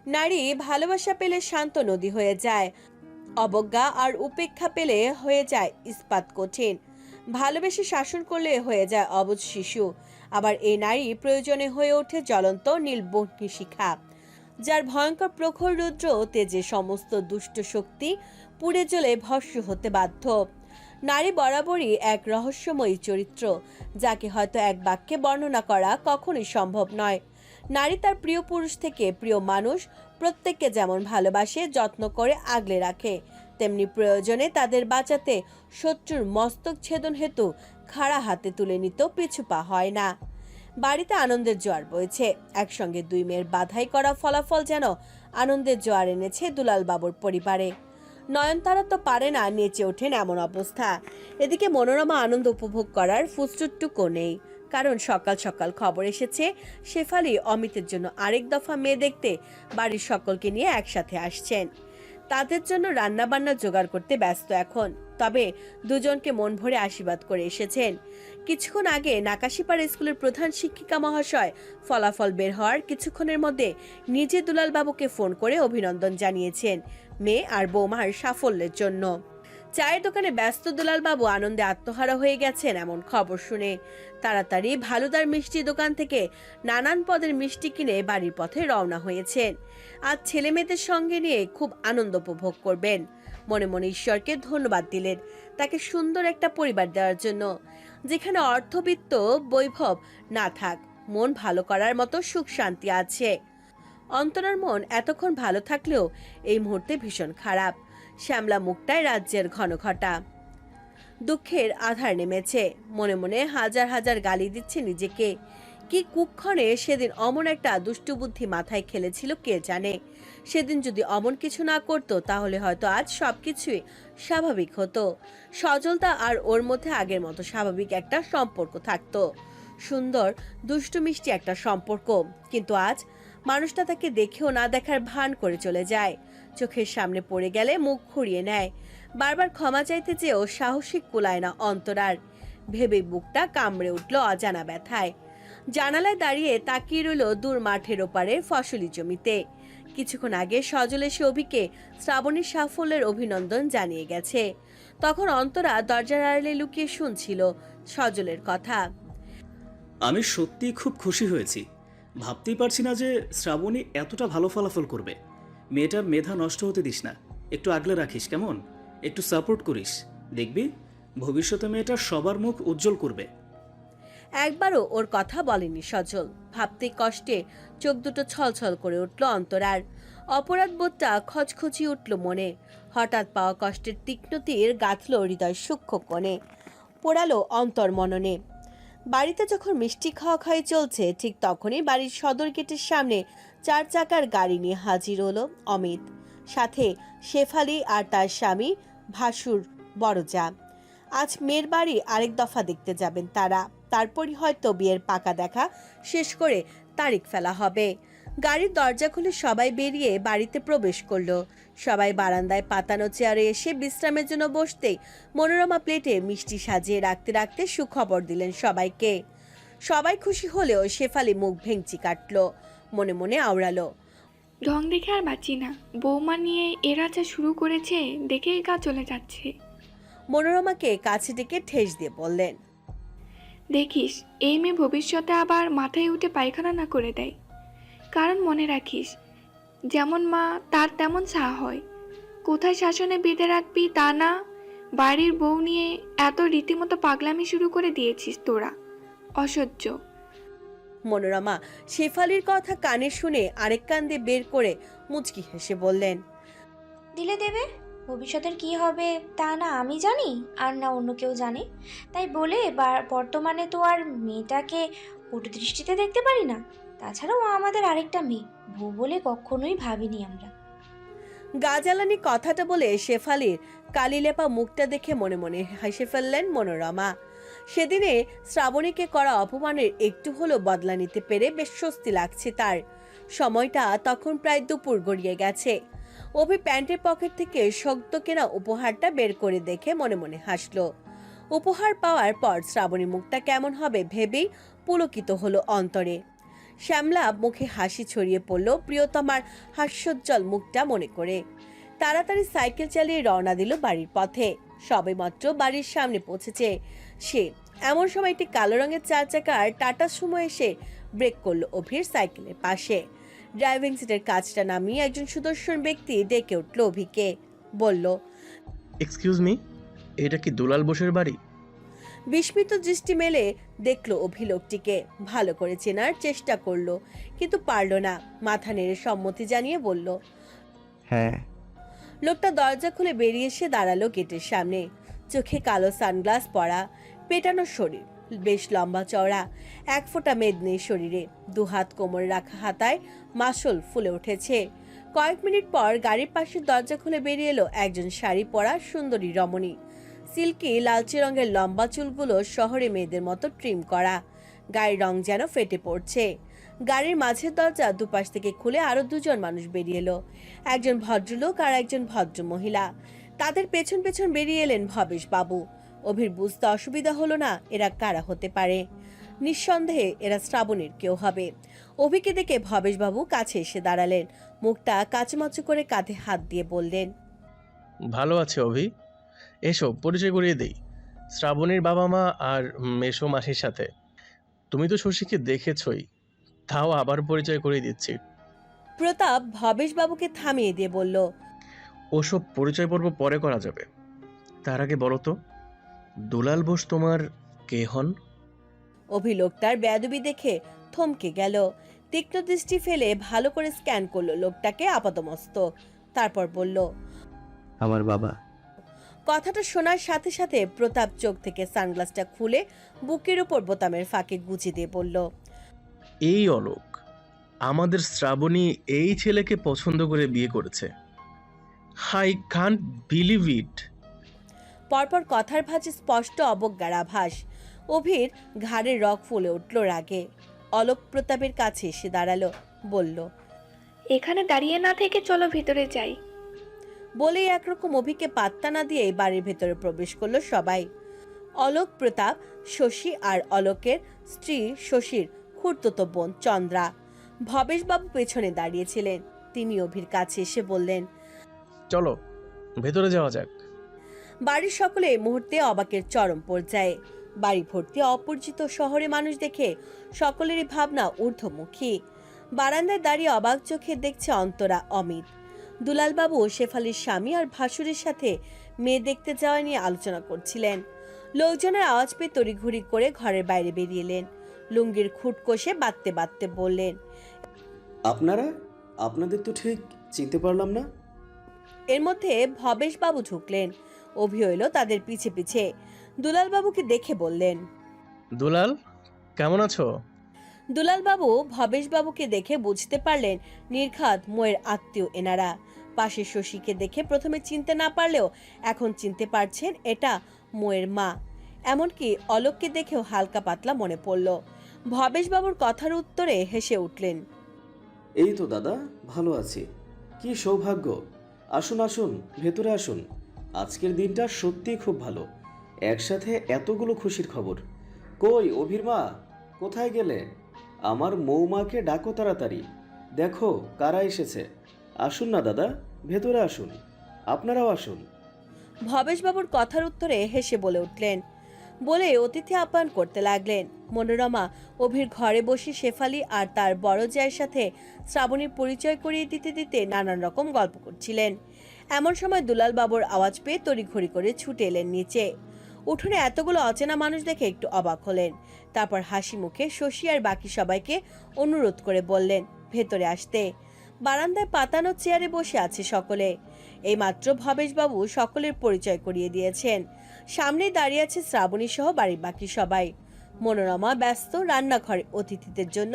নারী ভালোবাসা পেলে শান্ত নদী হয়ে যায়, অবজ্ঞা আর উপেক্ষা পেলে হয়ে যায় ইস্পাত কঠিন, ভালোবেসে শাসন করলে হয়ে যায় অবুঝ শিশু। আবার এই নারী প্রয়োজনে হয়ে ওঠে জ্বলন্ত নীলবহ্নি শিখা, যার ভয়ঙ্কর প্রখর রুদ্র তেজে সমস্ত দুষ্ট শক্তি পুড়ে জ্বলে ভস্ম হতে বাধ্য। নারী বরাবরই এক রহস্যময়ী চরিত্র, যাকে হয়তো এক বাক্যে বর্ণনা করা কখনোই সম্ভব নয়। নারী তার প্রিয় পুরুষ থেকে প্রিয় মানুষ প্রত্যেককে যেমন ভালোবাসে, যত্ন করে আগলে রাখে, তেমনি প্রয়োজনে তাদের বাঁচাতে শত্রুর মস্তক ছেদন হেতু খাড়া হাতে তুলে নিত পিছু পা হয় না। বাড়িতে আনন্দের জোয়ার বইছে। একসঙ্গে দুই মেয়ের বাধাই করা ফলাফল যেন আনন্দের জোয়ার এনেছে দুলাল বাবুর পরিবারে। নয়নতারা তো পারে না নেচে ওঠেন এমন অবস্থা। এদিকে মনোরমা আনন্দ উপভোগ করার ফুসটুকটুকু নেই, কারণ সকাল সকাল খবর এসেছে শেফালি অমিতের জন্য আরেক দফা মেয়ে দেখতে বাড়ির সকলকে নিয়ে একসাথে আসছেন। তাদের জন্য রান্না বান্না জোগাড় করতে ব্যস্ত এখন। তবে দুজনকে মন ভরে আশীর্বাদ করে এসেছেন। কিছুক্ষণ আগে নাকাশিপাড়া স্কুলের প্রধান শিক্ষিকা মহাশয় ফলাফল বের হওয়ার কিছুক্ষণের মধ্যে নিজে দুলাল বাবুকে ফোন করে অভিনন্দন জানিয়েছেন মেয়ে আর বৌমার সাফল্যের জন্য। চায়ের দোকানে ব্যস্ত দুলাল বাবু আনন্দে আত্মহারা হয়ে গেছেন এমন খবর শুনে তাড়াতাড়ি ভালুদার মিষ্টি দোকান থেকে নানান পদের মিষ্টি কিনে বাড়ির পথে রওনা হয়েছেন। আজ ছেলে মেয়েদের সঙ্গে নিয়ে খুব আনন্দ উপভোগ করবেন। মনে মনে ঈশ্বরকে ধন্যবাদ দিলেন তাকে সুন্দর একটা পরিবার দেওয়ার জন্য, যেখানে অর্থবিত্ত বৈভব না থাক, মন ভালো করার মতো সুখ শান্তি আছে। অন্তরার মন এতক্ষণ ভালো থাকলেও এই মুহূর্তে ভীষণ খারাপ। শ্যামলা মুখটায় রাজ্যের ঘনঘটা দুঃখের আধার নেমেছে। মনে মনে হাজার হাজার গালি দিচ্ছে নিজেকে। কি কুক্ষণে সেদিন অমন একটা দুষ্টুবুদ্ধি মাথায় খেলেছিল কে জানে। সেদিন যদি অমন কিছু না করত তাহলে হয়তো আজ সবকিছুই স্বাভাবিক হতো। সজলতা আর ওর মধ্যে আগের মতো স্বাভাবিক একটা সম্পর্ক থাকতো, সুন্দর দুষ্টু মিষ্টি একটা সম্পর্ক। কিন্তু আজ মানুষটা তাকে দেখেও না দেখার ভান করে চলে যায়, চোখের সামনে পড়ে গেলে মুখ ঘুরিয়ে নেয়। বারবার ক্ষমা চাইতে চেয়েও সাহসিক কুলায় না অন্তরার। ভেবে বুকটা কামড়ে উঠল অজানা ব্যথায়। জানালায় দাঁড়িয়ে তাকিয়ে রইল দূর মাঠের ওপারে ফসলি জমিতে। কিছুক্ষণ আগে সজল এসে অভিকে শ্রাবণীর সাফল্যের অভিনন্দন জানিয়ে গেছে। তখন অন্তরা দরজার আড়ালে লুকিয়ে শুনছিল সজলের কথা। আমি সত্যি খুব খুশি হয়েছি। ভাবতেই পারছি না যে শ্রাবণী এতটা ভালো ফলাফল করবে। মেয়েটার মেধা নষ্ট হতে দিস না, একটু আগলে রাখিস কেমন, একটু সাপোর্ট করিস, দেখবি ভবিষ্যতে মেয়েটা সবার মুখ উজ্জ্বল করবে। একবারও ওর কথা বলেনি সজল। ভাবতে কষ্টে চোখ দুটো ছলছল করে উঠল অন্তরার। অপরাধ বোধটা খচখচি উঠল মনে। হঠাৎ পাওয়া কষ্টের তীক্ষ্ণ তীর গাঁথল হৃদয় সূক্ষ্ম কোণে, পোড়ালো অন্তর মননে। বাড়িতে যখন মিষ্টি খাওয়া খাওয়াই চলছে, ঠিক তখনই বাড়ির সদর গেটের সামনে 4 চাকার গাড়ি নিয়ে হাজির হলো অমিত, সাথে শেফালি আর তার স্বামী ভাসুর বড়জা। আজ মেয়ের বাড়ি আরেক দফা দেখতে যাবেন তারা। তারপরই হয়তো বিয়ের পাকা দেখা শেষ করে তারিখ ফেলা হবে। গাড়ির দরজা খুলে সবাই বেরিয়ে বাড়িতে প্রবেশ করলো। সবাই বারান্দায় পাতানো চেয়ারে এসে বিশ্রামের জন্য বসতেই মনোরমা প্লেটে মিষ্টি সাজিয়ে রাখতে রাখতে সুখবর দিলেন সবাইকে। সবাই খুশি হলেও শেফালি মুখ ভেঙচি কাটলো, মনে মনে আওড়ালো, ঢং দেখে আর বাঁচি না। বৌমা নিয়ে এরা যা শুরু করেছে দেখেই গা চলে যাচ্ছে। মনোরমাকে কাছে ডেকে ঠেস দিয়ে বললেন, দেখিস এই মেয়ে ভবিষ্যতে আবার মাথায় উঠে পায়খানা না করে দেয়। কারণ মনে রাখিস, যেমন মা তার তেমন সা হয়। কোথায় শাসনে বেঁধে রাখবি তা না, বাড়ির বউ নিয়ে এত রীতিমতো পাগলামি শুরু করে দিয়েছিস তোরা, অসহ্য। মনোরমা শেফালির কথা কানে শুনে আরেক কান দিয়ে বের করে মুচকি হেসে বললেন, দিলে দেবে, ভবিষ্যতের কি হবে তা না আমি জানি আর না অন্য কেউ জানে। তাই বলে বর্তমানে তো আর মেয়েটাকে কটু দৃষ্টিতে দেখতে পারি না। তাছাড়াও আমাদের আরেকটা মেয়ে, বউ বলে কখনোই ভাবিনি আমরা। গাজালানি কথাটা বলে শেফালির কালিলেপা মুখটা দেখে মনে মনে হেসে ফেললেন মনোরমা। সেদিনে শ্রাবণীকে করা অপমানের একটু হলো বদলা নিতে পেরে বেশ স্বস্তি লাগছে তার। সময়টা তখন প্রায় দুপুর গড়িয়ে গেছে। অভি প্যান্টের পকেট থেকে শক্ত কেনা উপহারটা বের করে দেখে মনে মনে হাসলো। উপহার পাওয়ার পর শ্রাবণী মুখটা কেমন হবে ভেবেই পুলকিত হলো অন্তরে। শ্যামলা মুখে হাসি ছড়িয়ে পড়ল প্রিয়তমার হাস্যোজ্জ্বল মুখটা মনে করে। তাড়াতাড়ি সাইকেল চালিয়ে রওনা দিল বাড়ির পথে। সবেমাত্র বাড়ির সামনে পৌঁছেছে সে, এমন সময় একটি কালো রঙের 4 চাকার টাটা সুমো এসে ব্রেক করলো অভির সাইকেলের পাশে। ড্রাইভিং সিটের কাজটা নামিয়ে একজন সুদর্শন ব্যক্তি ডেকে উঠল অভিকে। বলল, এক্সকিউজ মি, এটা কি দুলাল বোসের বাড়ি? বিস্মিত দৃষ্টি মেলে দেখলো অভি লোকটিকে। ভালো করে চেনার চেষ্টা করলো, কিন্তু পারল না। মাথা নেড়ে সম্মতি জানিয়ে বলল। হ্যাঁ। লোকটা দরজা খুলে বেরিয়ে এসে দাঁড়ালো গেটের সামনে। চোখে কালো সানগ্লাস পরা, পেটানো শরীর, বেশ লম্বা চওড়া, 1 ফোঁটা মেদ নেই শরীরে। 2 হাত কোমরে রাখা হাতায় মাসল ফুলে উঠেছে। কয়েক মিনিট পর গাড়ির পাশের দরজা খুলে বেরিয়ে এলো একজন শাড়ি পরা সুন্দরী রমণী। সিল্কি লালচে রঙের লম্বা চুলগুলো শহরে মেয়েদের মতো ট্রিম করা। গায়ের রং যেন ফেটে পড়ছে। গাড়ির মাঝের দরজা দুপাশ থেকে খুলে আরো 2 জন মানুষ বেরিয়ে এলো, একজন ভদ্রলোক আর একজন ভদ্র মহিলা। তাদের পেছন পেছন বেরিয়ে এলেন ভবেশ বাবু। অভির বুঝতে অসুবিধা হলো না এরা কারা হতে পারে। নিঃসন্দেহে এরা শ্রাবণীর কেউ হবে। অভিকে দেখে ভবেশ বাবু কাছে এসে দাঁড়ালেন। মুখটা কাচুমাচু করে কাঁধে হাত দিয়ে বললেন, ভালো আছে অভি? এসো পরিচয় করিয়ে দেই, শ্রাবণীর বাবা মা আর মেসো মাসির সাথে। তুমি তো শশীকে দেখেছই, তাও আবার পরিচয় করিয়ে দিচ্ছি। প্রতাপ ভবেশ বাবুকে থামিয়ে দিয়ে বলল, ওসব পরিচয় পর্ব পরে করা যাবে, তার আগে বলো তো দুলাল বোস তোমার কে হন? অভি লোকটার বেয়াদবি দেখে থমকে গেল। তীক্ষ্ণ দৃষ্টি ফেলে ভালো করে স্ক্যান করলো লোকটাকে আপাতমস্তক। তারপর বলল, আমার বাবা। কথাটা শোনার সাথে সাথে প্রতাপ চোখ থেকে সানগ্লাসটা খুলে বুকের উপর বোতামের ফাঁকে গুঁজে দিয়ে বলল, এই অলোক, আমাদের শ্রাবণী এই ছেলেকে পছন্দ করে বিয়ে করেছে। I can't believe it. পরপর কথার ভাঁজে স্পষ্ট অবজ্ঞার আভাস। অভির ঘাড়ের রগ ফুলে উঠল রাগে। অলোক প্রতাপের কাছে এসে দাঁড়ালো, বলল, এখানে দাঁড়িয়ে না থেকে চলো ভিতরে যাই। বলেই একরকম অভিকে পাত্তা না দিয়ে বাড়ির ভেতরে প্রবেশ করলো সবাই। অলোক, প্রতাপ, শশী আর অলোকের স্ত্রী শশীর খুড়তুতো বোন চন্দ্রা। ভবেশবাবু পেছনে দাঁড়িয়েছিলেন। তিনি অভির কাছে এসে বললেন, চলো ভেতরে যাওয়া যাক। বাড়ির সকলে এই মুহূর্তে অবাকের চরম পর্যায়ে। বাড়ি ভর্তি অপরিচিত শহরে মানুষ দেখে সকলেরই ভাবনা ঊর্ধ্বমুখী। বারান্দায় দাঁড়িয়ে অবাক চোখে দেখছে অন্তরা, অমিত। দুলালবাবু শেফালির স্বামী আর ভাসুরের সাথে মেয়ে দেখতে যাওয়া নিয়ে আলোচনা করছিলেন। লোকজনের আওয়াজ পেয়ে তড়িঘড়ি করে ঘরের বাইরে বেরিয়ে এলেন। লুঙ্গির খুঁট কষে বাঁধতে বাঁধতে বললেন, আপনারা? আপনাদের তো ঠিক চিনতে পারলাম না। এর মধ্যে ভবেশবাবু ঢুকলেন। অভি এলো তাদের পিছে পিছে। দুলালবাবুকে দেখে বললেন, দুলাল, কেমন আছো? দুলালবাবু ভবেশবাবুকে দেখে বুঝতে পারলেন নির্ঘাত মোয়ের আত্মীয় এনারা। পাশে শশীকে দেখে প্রথমে চিনতে না পারলেও এখন চিনতে পারছেন এটা মোয়ের মা। এমনকি অলোককে দেখেও হালকা পাতলা মনে পড়ল। ভবেশবাবুর কথার উত্তরে হেসে উঠলেন, এই তো দাদা, ভালো আছি। কি সৌভাগ্য! আসুন আসুন, ভেতরে আসুন। আজকের দিনটা সত্যিই খুব ভালো। একসাথে এতগুলো খুশির খবর। কই অভির মা, কোথায় গেলে? আমার মৌমাকে ডাকো তাড়াতাড়ি। দেখো কারা এসেছে। আসুন না দাদা, ভেতরে আসুন। আপনারাও আসুন। ভবেশবাবুর কথার উত্তরে হেসে বলে উঠলেন। বলে অতিথি আপ্যায়ন করতে লাগলেন। মনোরমা অভির ঘরে বসে শেফালি আর তার বড় জায়ের সাথে শ্রাবণীর পরিচয় করিয়ে দিতে দিতে নানান রকম গল্প করছিলেন। এমন সময় দুলালবাবুর আওয়াজ পেয়ে তড়িঘড়ি করে ছুটে এলেন নিচে। উঠোনে এতগুলো অচেনা মানুষ দেখে একটু অবাক হলেন। তারপর হাসি মুখে শশী আর বাকি সবাইকে অনুরোধ করে বললেন ভেতরে আসতে। বারান্দায় পাতানো চেয়ারে বসে আছে সকলে। এইমাত্র ভবেশবাবু সকলের পরিচয় করিয়ে দিয়েছেন। সামনেই দাঁড়িয়ে আছে শ্রাবণী সহ বাড়ির বাকি সবাই। মনোরমা ব্যস্ত রান্নাঘরে অতিথিদের জন্য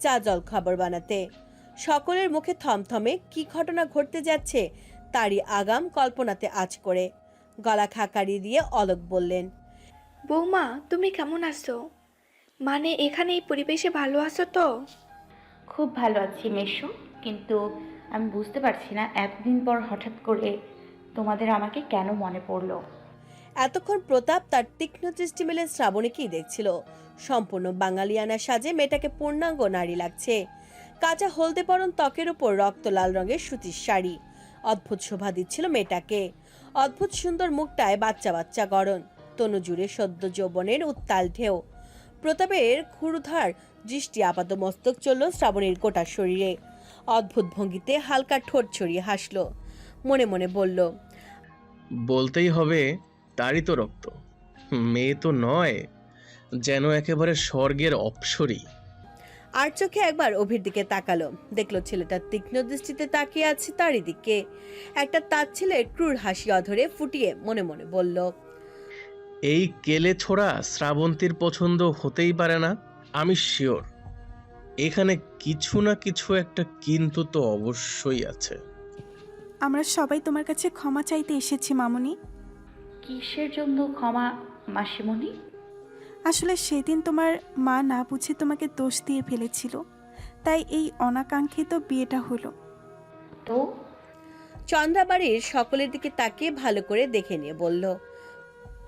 চা জল খাবার বানাতে। সকলের মুখে থমথমে কি ঘটনা ঘটতে যাচ্ছে তারই আগাম কল্পনাতে আঁচ করে। গলা খাকারি দিয়ে অলোক বললেন, বৌমা, তুমি কেমন আছো? মানে এখানে এই পরিবেশে ভালো আছো তো? খুব ভালো আছি মেশো, কিন্তু আমি বুঝতে পারছি না এতদিন পর হঠাৎ করে তোমাদের আমাকে কেন মনে পড়লো। এতক্ষণ প্রতাপ তার তীক্ষ্ণ দৃষ্টি মেলে শ্রাবণীকেই দেখছিল। সম্পূর্ণ বাঙালিয়ানা সাজে মেয়েটাকে পূর্ণাঙ্গ নারী লাগছে। কাঁচা হলদে বরণ ত্বকের উপর রক্ত লাল রঙের সুতির শাড়ি অদ্ভুত শোভা দিচ্ছিল মেয়েটাকে। অদ্ভুত সুন্দর মুখটায় বাচ্চা বাচ্চা গড়ন, তনু জুড়ে সদ্য যৌবনের উত্তাল ঢেউ। প্রতাপের ক্ষুরধার দৃষ্টি আপাত মস্তক চলল শ্রাবণীর গোটা শরীরে। অদ্ভুত ভঙ্গিতে হালকা ঠোঁট ছড়িয়ে হাসলো, মনে মনে বলল, বলতেই হবে, তারই তো রক্ত। মেয়ে তো নয়, যেন একেবারে স্বর্গের অপ্সরী। আর চোখে একবার অভির দিকে তাকালো, দেখলো ছেলেটা তীক্ষ্ণ দৃষ্টিতে তাকিয়ে আছে তারই দিকে। একটা তাচ্ছিলের ক্রূর হাসি অধরে ফুটিয়ে মনে মনে বলল, এই কেলে ছোড়া শ্রাবন্তীর পছন্দ হতেই পারে না। আমি শিওর এখানে কিছু না কিছু একটা কিন্তু তো অবশ্যই আছে। আমরা সবাই তোমার কাছে ক্ষমা চাইতে এসেছি মামুনি। কিসের জন্য ক্ষমা মাসিমণি? আসলে সেদিন তোমার মা না বুঝে তোমাকে দোষ দিয়ে ফেলেছিল, তাই এই অনাকাঙ্ক্ষিত বিয়েটা হলো। তো চন্দ্রাবাড়ির সকলের দিকে তাকিয়ে ভালো করে দেখে নিয়ে বলল,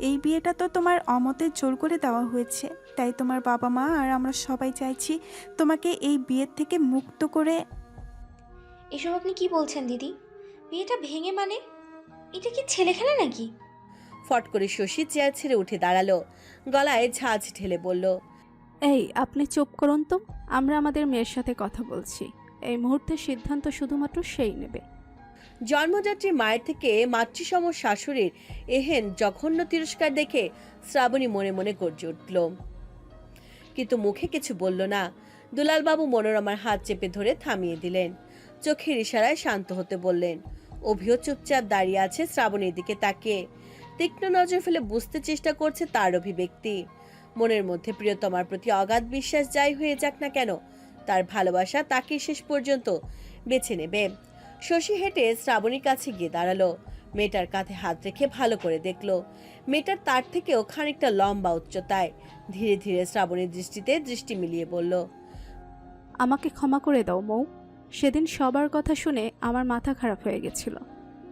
এই বিয়েটা তো তোমার অমতে জোর করে দেওয়া হয়েছে, তাই তোমার বাবা মা আর আমরা সবাই চাইছি তোমাকে এই বিয়ের থেকে মুক্ত করে। এসব আপনি কি বলছেন দিদি? বিয়েটা ভেঙে মানে? এটা কি ছেলে খেলা নাকি? ফট করে শশী চেয়ার ছেড়ে উঠে দাঁড়ালো, গলায় ঝাঁঝ ঢেলে বলল, এই আপনি চুপ করুন তো, আমরা আমাদের মেয়ের সাথে কথা বলছি। এই মুহূর্তে সিদ্ধান্ত শুধুমাত্র সেই নেবে। জন্মযাত্রী মায়ের থেকে মাতৃসম শাশুড়ির এহেন জঘন্য তিরস্কার দেখে শ্রাবণী মনে মনে গর্জে উঠল, কিন্তু মুখে কিছু বলল না। দুলালবাবু মনোরমার হাত চেপে ধরে থামিয়ে দিলেন, চোখের ইশারায় শান্ত হতে বললেন। অভিও চুপচাপ দাঁড়িয়ে আছে শ্রাবণীর দিকে তাকিয়ে, তীক্ষ্ণ নজর ফেলে বুঝতে চেষ্টা করছে তার অভিব্যক্তি। মনের মধ্যে প্রিয়তমার প্রতি অগাধ বিশ্বাস যাই হয়ে যাক না কেন, তার ভালোবাসা তাকে শেষ পর্যন্ত বেছে নেবে। শশী হেঁটে শ্রাবণীর কাছে গিয়ে দাঁড়ালো, মেয়েটার কাঁধে হাত রেখে ভালো করে দেখলো। মেয়েটার তার থেকেও খানিকটা লম্বা উচ্চতায়। ধীরে ধীরে শ্রাবণীর দৃষ্টিতে দৃষ্টি মিলিয়ে বলল, আমাকে ক্ষমা করে দাও মৌ, সেদিন সবার কথা শুনে আমার মাথা খারাপ হয়ে গেছিল,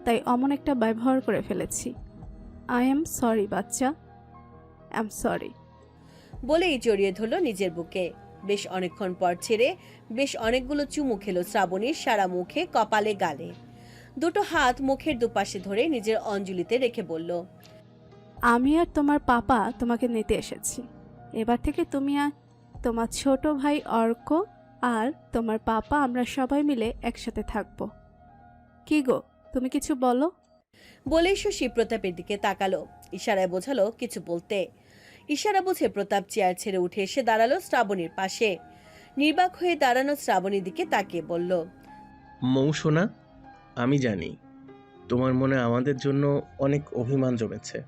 তাই অমন একটা ব্যবহার করে ফেলেছি। আই এম সরি বাচ্চা, আই এম সরি। বলেই জড়িয়ে ধরল নিজের বুকে। বেশ অনেকক্ষণ পর ছেড়ে বেশ অনেকগুলো চুমু খেলো শ্রাবণীর সারা মুখে, কপালে, গালে। দুটো হাত মুখের দুপাশে ধরে নিজের অঞ্জলিতে রেখে বলল, আমি আর তোমার পাপা তোমাকে নিতে এসেছি। এবার থেকে তুমি আর তোমার ছোট ভাই অর্ক আর তোমার পাপা আমরা সবাই মিলে একসাথে থাকবো। কি গো, তুমি কিছু বলো। বলেই শশী প্রতাপের দিকে তাকালো, ইশারায় বোঝালো কিছু বলতে। ইশারা বুঝে প্রতাপ চেয়ার ছেড়ে উঠে এসে দাঁড়ালো শ্রাবণীর পাশে। নির্বাক হয়ে দাঁড়ানো শ্রাবণীর দিকে তাকিয়ে বলল, মৌ সোনা, আমি জানি তোমার মনে আমাদের জন্য অনেক অভিমান জমেছে।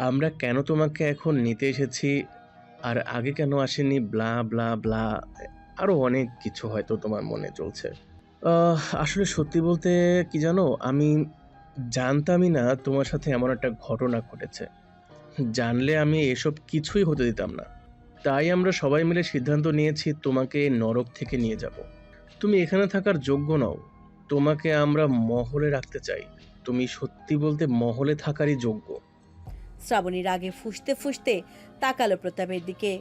আমরা কেন তোমাকে এখন নিতে এসেছি আর আগে কেন আসেনি, ব্লা ব্লা ব্লা, আরও অনেক কিছু হয়তো তোমার মনে চলছে। আসলে সত্যি বলতে কি জানো, আমি জানতামই না তোমার সাথে এমন একটা ঘটনা ঘটেছে। জানলে আমি এসব কিছুই হতে দিতাম না। তাই আমরা সবাই মিলে সিদ্ধান্ত নিয়েছি তোমাকে নরক থেকে নিয়ে যাব। তুমি এখানে থাকার যোগ্য নও, তোমাকে আমরা মহলে রাখতে চাই। তুমি সত্যি বলতে মহলে থাকারই যোগ্য। শ্রাবণীর আগে ফুঁসতে ফুঁসতে তাকালো প্রতাপের দিকে।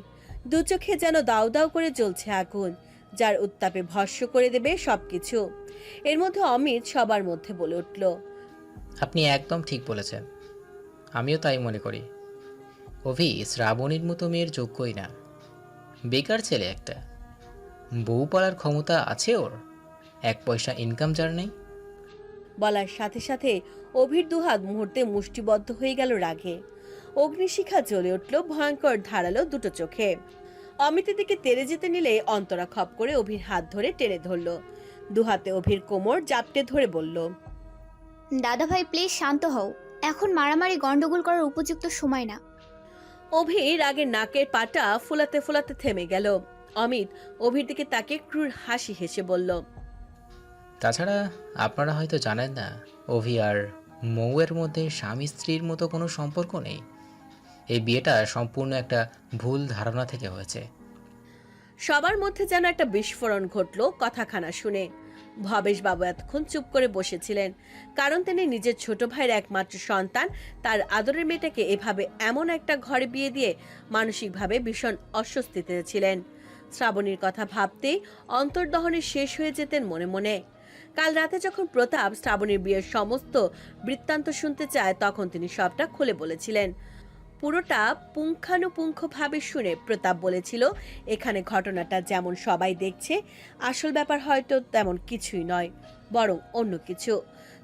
দু চোখে যেন দাউ দাউ করে জ্বলছে আগুন, যার উত্তাপে ভস্ম করে দেবে সবকিছু। এর মধ্যে অমিত সবার মধ্যে বলে উঠল, আপনি একদম ঠিক বলেছেন, আমিও তাই মনে করি। অভি শ্রাবণীর মতো মেয়ের যোগ্যই না, বেকার ছেলে একটা। বউ পালার ক্ষমতা আছে ওর, এক পয়সা ইনকাম যার নেই। বলার সাথে সাথে অভির দুহাত মুহূর্তে মুষ্টিবদ্ধ হয়ে গেল রাগে। অগ্নিশিখা জ্বলে উঠল ভয়ঙ্কর ধারালো দুটো চোখে। অমিতের দিকে তেড়ে যেতে নিলে অন্তরা খপ করে অভির হাত ধরে টেনে ধরল। দুহাতে অভির কোমর জাপটে ধরে বলল, দাদা ভাই প্লিজ শান্ত হও, এখন মারামারি গন্ডগোল করার উপযুক্ত সময় না। অভি রাগের নাকের পাটা ফোলাতে ফোলাতে থেমে গেল। অমিত অভির দিকে তাকে ক্রূর হাসি হেসে বলল, তাছাড়া আপনারা হয়তো জানেন না, অভি আর মৌয়ের মধ্যে স্বামী স্ত্রীর মতো কোনো সম্পর্ক নেই। এই বিয়েটা সম্পূর্ণ একটা ভুল ধারণা থেকে হয়েছে। সবার মধ্যে যেন একটা বিস্ফোরণ ঘটল কথাখানা শুনে। ভবেশবাবু এতক্ষণ চুপ করে বসেছিলেন, কারণ তিনি নিজের ছোট ভাইয়ের একমাত্র সন্তান। তার আদরের মেয়েটাকে এভাবে এমন একটা ঘরে বিয়ে দিয়ে মানসিকভাবে ভীষণ অস্বস্তিতে ছিলেন। শ্রাবণীর কথা ভাবতেই অন্তর্দহনে শেষ হয়ে যেতেন মনে মনে। কাল রাতে যখন প্রতাপ শ্রাবণীর বিয়ের সমস্ত বৃত্তান্ত শুনতে চায়, তখন তিনি সবটা খুলে বলেছিলেন। পুরোটা পুঙ্খানুপুঙ্খভাবে শুনে প্রতাপ বলেছিল, এখানে ঘটনাটা যেমন সবাই দেখছে, আসল ব্যাপার হয়তো তেমন কিছুই নয়, বরং অন্য কিছু।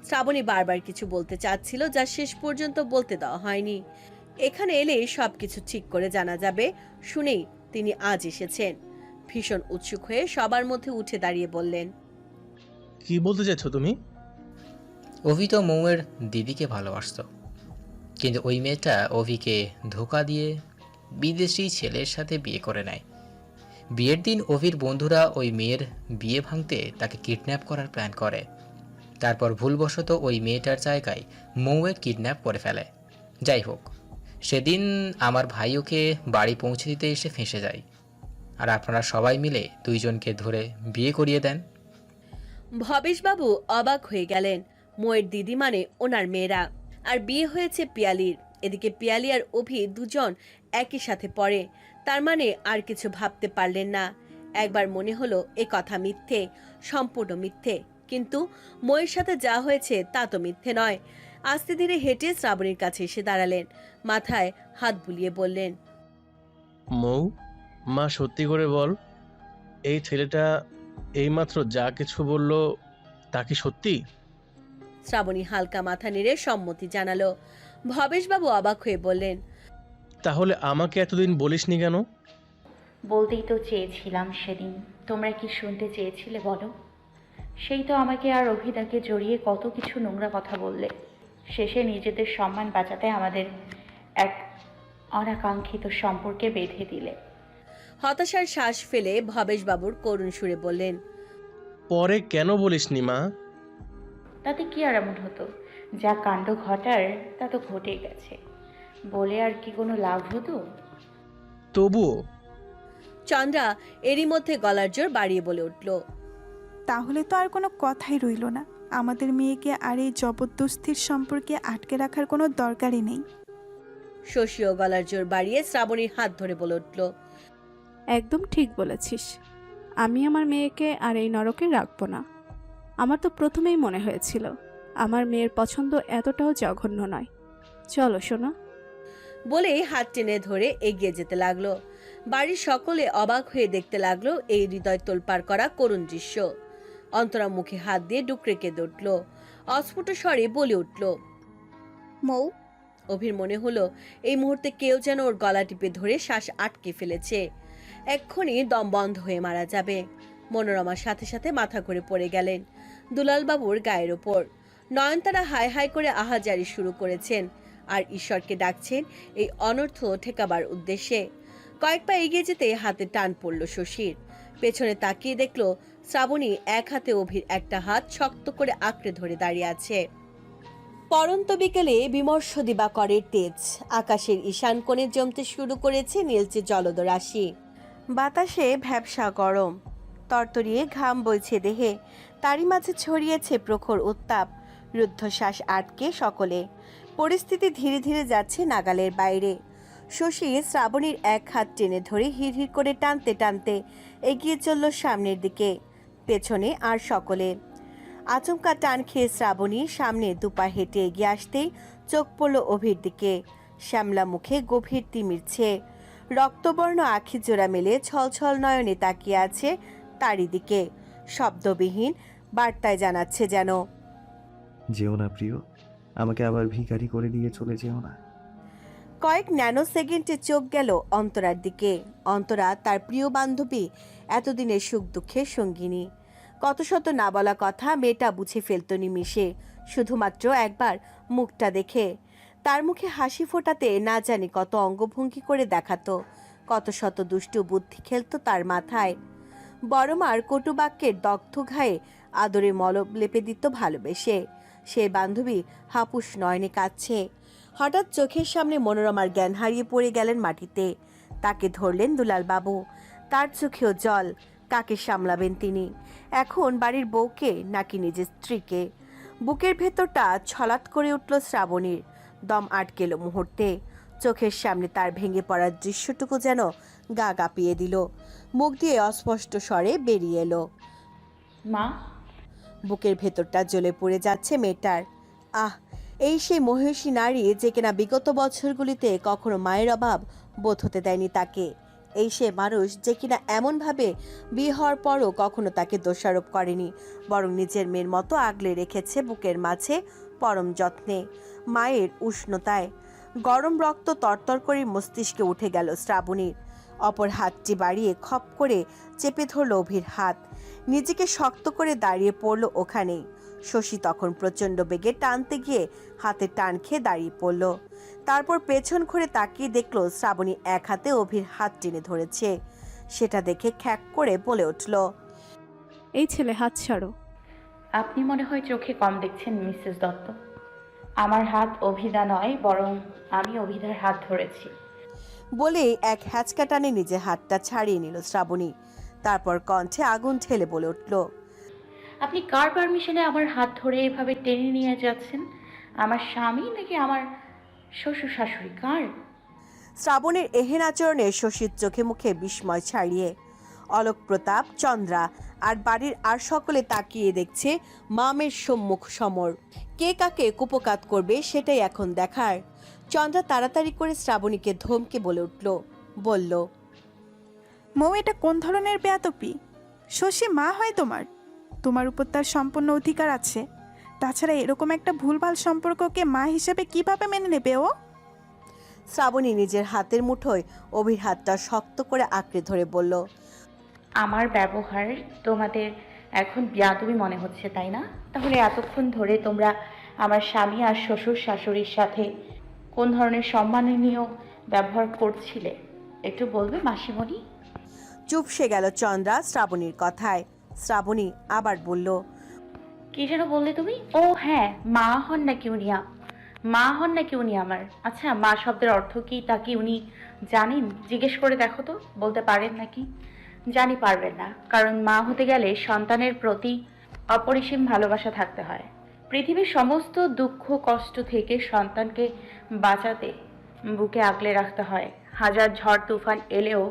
শ্রাবণী বারবার কিছু বলতে চাচ্ছিল, যা শেষ পর্যন্ত বলতে দেওয়া হয়নি। এখানে এলে সবকিছু ঠিক করে জানা যাবে শুনেই তিনি আজ এসেছেন। ভীষণ উৎসুক হয়ে সবার মধ্যে উঠে দাঁড়িয়ে বললেন, কি বলতে চাইছো তুমি? অভি তো মৌয়ের দিদিকে ভালোবাসত, কিন্তু ওই মেয়েটা অভিকে ধোঁকা দিয়ে বিদেশি ছেলের সাথে বিয়ে করে নেয়। বিয়ের দিন অভির বন্ধুরা ওই মেয়ের বিয়ে ভাঙতে তাকে কিডন্যাপ করার প্ল্যান করে। তারপর ভুলবশত ওই মেয়েটার জায়গায় মৌয়ের কিডন্যাপ করে ফেলে। যাই হোক, সেদিন আমার ভাই ওকে বাড়ি পৌঁছে দিতে এসে ফেঁসে যায়, আর আপনারা সবাই মিলে দুইজনকে ধরে বিয়ে করিয়ে দেন। ভবেশবাবু অবাক হয়ে গেলেন। ময়ের দিদি মানে ওনার মেয়েরা, আর বিয়ে হয়েছে পিয়ালির। এদিকে পিয়ালি আর অভি দুজন একই সাথে পড়ে, তার মানে আর কিছু ভাবতে পারলেন না। একবার মনে হলো এ কথা মিথ্যে, সম্পূর্ণ মিথ্যে, কিন্তু ময়ের সাথে যা হয়েছে তা তো মিথ্যে নয়। আস্তে ধীরে হেঁটে শ্রাবণীর কাছে এসে দাঁড়ালেন, মাথায় হাত বুলিয়ে বললেন, মৌ, মা সত্যি করে বল, এই ছেলেটা এইমাত্র যা কিছু বলল তা কি সত্যি? শ্রাবণী হালকা মাথা নেড়ে সম্মতি জানালো। ভবেশবাবু অবাক হয়ে বললেন, তাহলে আমাকে এতদিন বলিসনি কেন? বলতেই তো চেয়েছিলাম সেদিন, তোমরা কি শুনতে চেয়েছিলে বলো? সেই তো আমাকে আর অভিদাকে জড়িয়ে কত কিছু নোংরা কথা বললে। শেষে নিজেদের সম্মান বাঁচাতে আমাদের এক অনাকাঙ্ক্ষিত সম্পর্কে বেঁধে দিলে। হতাশার শ্বাস ফেলে ভবেশবাবুর করুণ সুরে বললেন, পরে কেন বলিসনি মা? তাতে কি আর এমন হতো? যা কাণ্ড ঘটার তা তো ঘটে গেছে, বলে আর কি কোনো লাভ হতো? তবুও চন্দ্রা এরই মধ্যে গলার জোর বাড়িয়ে বলে উঠল, তাহলে তো আর কোনো কথাই রইল না। আমাদের মেয়েকে আর এই জবরদস্তির সম্পর্কে আটকে রাখার কোনো দরকারই নেই। শশীও গলার জোর বাড়িয়ে শ্রাবণীর হাত ধরে বলে উঠল, একদম ঠিক বলেছিস। আমি আমার মেয়েকে আর এই নরকে রাখবো না। আমার তো প্রথমেই মনে হয়েছিল আমার মেয়ের পছন্দ এতটাও জঘন্য নয়। চলো শোনো। বলে হাত টেনে ধরে এগিয়ে যেতে লাগলো। বাড়ির সকলে অবাক হয়ে দেখতে লাগলো এই হৃদয় তোলপাড় করা করুণ দৃশ্য। অন্তরা মুখে হাত দিয়ে ডুকরে কেঁদে উঠল, অস্ফুট স্বরে বলে উঠল, মৌ। অভির মনে হলো এই মুহূর্তে কেউ যেন ওর গলা টিপে ধরে শ্বাস আটকে ফেলেছে, এক্ষুনি দম বন্ধ হয়ে মারা যাবে। মনোরমার সাথে সাথে মাথা ঘুরে পড়ে গেলেন দুলালবাবুর গায়ের ওপর। নয়নতারা হাই হাই করে আহাজারি শুরু করেছেন, আর ঈশ্বরকে ডাকছেন এই অনর্থ ঠেকাবার উদ্দেশ্যে। কয়েক পা এগিয়ে যেতে হাতে টান পড়ল শশীর। পেছনে তাকিয়ে দেখলো শ্রাবণী এক হাতে অভির একটা হাত শক্ত করে আঁকড়ে ধরে দাঁড়িয়ে আছে। পরন্ত বিকেলে বিমর্ষ দিবাকরের তেজ, আকাশের ঈশান কোণে জমতে শুরু করেছে নীলচে জলদ রাশি। বাতাসে ভ্যাপসা গরম, তরতরিয়ে ঘাম বইছে দেহে, তারই মাঝে ছড়িয়েছে প্রখর উত্তাপ। রুদ্ধশ্বাস আটকে সকলে, পরিস্থিতি ধীরে ধীরে যাচ্ছে নাগালের বাইরে। শশী শ্রাবণীর এক হাত টেনে ধরে হিড়হিড় করে টানতে টানতে এগিয়ে চলল সামনের দিকে, পেছনে আর সকলে। আচমকা টান খেয়ে শ্রাবণী সামনে দুপা হেঁটে এগিয়ে আসতেই চোখ পড়ল অভির দিকে। শ্যামলা মুখে গভীর তিমিরছে, রক্তবর্ণ আখি জোড়া মেলে ছলছল নয়নে তাকিয়ে আছে তারই দিকে। শব্দবিহীন বার্তায় জানাচ্ছে যেন, যেও না প্রিয়, আমাকে আবার ভিখারি করে দিয়ে চলে যেও না। কয়েক ন্যানো সেকেন্ডে চোখ গেল অন্তরার দিকে। অন্তরা তার প্রিয় বান্ধবী, এতদিনের সুখ দুঃখের সঙ্গিনী। কত শত না বলা কথা মেয়েটা বুঝে ফেলত নিমিষে, শুধুমাত্র একবার মুখটা দেখে। তার মুখে হাসি ফোটাতে না জানি কত অঙ্গভঙ্গি করে দেখাতো, কত শত দুষ্টু বুদ্ধি খেলতো তার মাথায়। বড়মার কটু বাক্যের দগ্ধ ঘায়ে আদরে মলম লেপে দিত ভালোবেসে। সে বান্ধবী হাপুস নয়নে কাঁদছে। হঠাৎ চোখের সামনে মনোরমার জ্ঞান হারিয়ে পড়ে গেলেন মাটিতে। তাকে ধরলেন দুলালবাবু, তার চোখেও জল, কাকে সামলাবেন তিনি? এখন বাড়ির বউকে নাকি নিজের স্ত্রীকে? বুকের ভেতরটা ছলাৎ করে উঠল শ্রাবণীর। দম আটকেল মুহূর্তে। চোখের সামনে তার ভেঙে পড়ার দৃশ্যটুকু যেন গা কাঁপিয়ে দিল। মুখ দিয়ে অস্পষ্ট স্বরে বেরিয়ে এলো, মা। বুকের ভেতরটা জ্বলে পড়ে যাচ্ছে মেয়েটার। আহ, এই সেই মহিষী নারী যে কিনা বিগত বছরগুলিতে কখনো মায়ের অভাব বোধ হতে দেয়নি তাকে। এই সে মানুষ যে কিনা এমনভাবে বিয়ে হওয়ার পরও কখনো তাকে দোষারোপ করেনি, বরং নিজের মেয়ের মতো আগলে রেখেছে বুকের মাঝে পরম যত্নে, মায়ের উষ্ণতায়। গরম রক্ত তরতর করে মস্তিষ্কে উঠে গেল শ্রাবণীর। অপর হাতটি বাড়িয়ে খপ করে চেপে ধরল অভির হাত। নিজেকে শক্ত করে দাঁড়িয়ে পড়ল ওখানেই। শশী তখন প্রচণ্ড বেগে টানতে গিয়ে হাতে টান খেয়ে দাঁড়িয়ে পড়ল। তারপর পেছন ঘুরে তাকিয়ে দেখল শ্রাবণী এক হাতে অভির হাত টেনে ধরেছে। সেটা দেখে খ্যাক করে বলে উঠল, এই ছেলে হাত ছাড়ো। আপনি মনে হয় চোখে কম দেখছেন মিসেস দত্ত। আমার হাত অভিদা নয়, বরং আমি অভিদার হাত ধরেছি। বলে এক হ্যাচকা টানে নিজের হাতটা ছাড়িয়ে নিল শ্রাবণী। তারপর কণ্ঠে আগুন ঠেলে বলে উঠল, আপনি কার পারমিশনে আমার হাত ধরে এভাবে টেনে নিয়ে যাচ্ছেন? আমার স্বামী নাকি আমার শ্বশুর শাশুড়ি, কার? শ্রাবণের এহেন আচরণে শশীর চোখে মুখে বিস্ময় ছাড়িয়ে অলোক প্রতাপ, চন্দ্রা আর বাড়ির আর সকলে তাকিয়ে দেখছে মামের সম্মুখ সমর। কে কাকে কুপকাত করবে সেটাই এখন দেখার। চন্দ্রা তাড়াতাড়ি করে শ্রাবণীকে ধমকে বলে উঠল, বলল, মৌ, এটা কোন ধরনের বেয়াদবি? শশী মা হয় তোমার, তোমার উপর তার সম্পূর্ণ অধিকার আছে। তাছাড়া এরকম একটা ভুলভাল সম্পর্ককে মা হিসেবে কিভাবে মেনে নেবে ও? শ্রাবণী নিজের হাতের মুঠোয় অভির হাতটা শক্ত করে আঁকড়ে ধরে বলল, আমার ব্যবহার তোমাদের এখন বেয়াদবি মনে হচ্ছে, তাই না? তাহলে এতক্ষণ ধরে তোমরা আমার স্বামী আর শ্বশুর শাশুড়ির সাথে কোন ধরনের সম্মাননীয় ব্যবহার করছিলে একটু বলবে মাসিমণি? চুপসে গেল চন্দ্রা শ্রাবণীর কথায়। শ্রাবণী আবার বলল, কি যেন বললে তুমি? ও হ্যাঁ, মা হন নাকি উনি? মা হন নাকি উনি আমার? আচ্ছা, মা শব্দের অর্থ কি তা কি উনি জানেন? জিজ্ঞেস করে দেখো তো, বলতে পারেন নাকি? জানি পারবেন না, কারণ মা হতে গেলে সন্তানের প্রতি অপরিসীম ভালোবাসা থাকতে হয়। পৃথিবীর সমস্ত দুঃখ কষ্ট থেকে সন্তানকে বাঁচাতে বুকে আগলে রাখতে হয়। হাজার ঝড় তুফান এলেও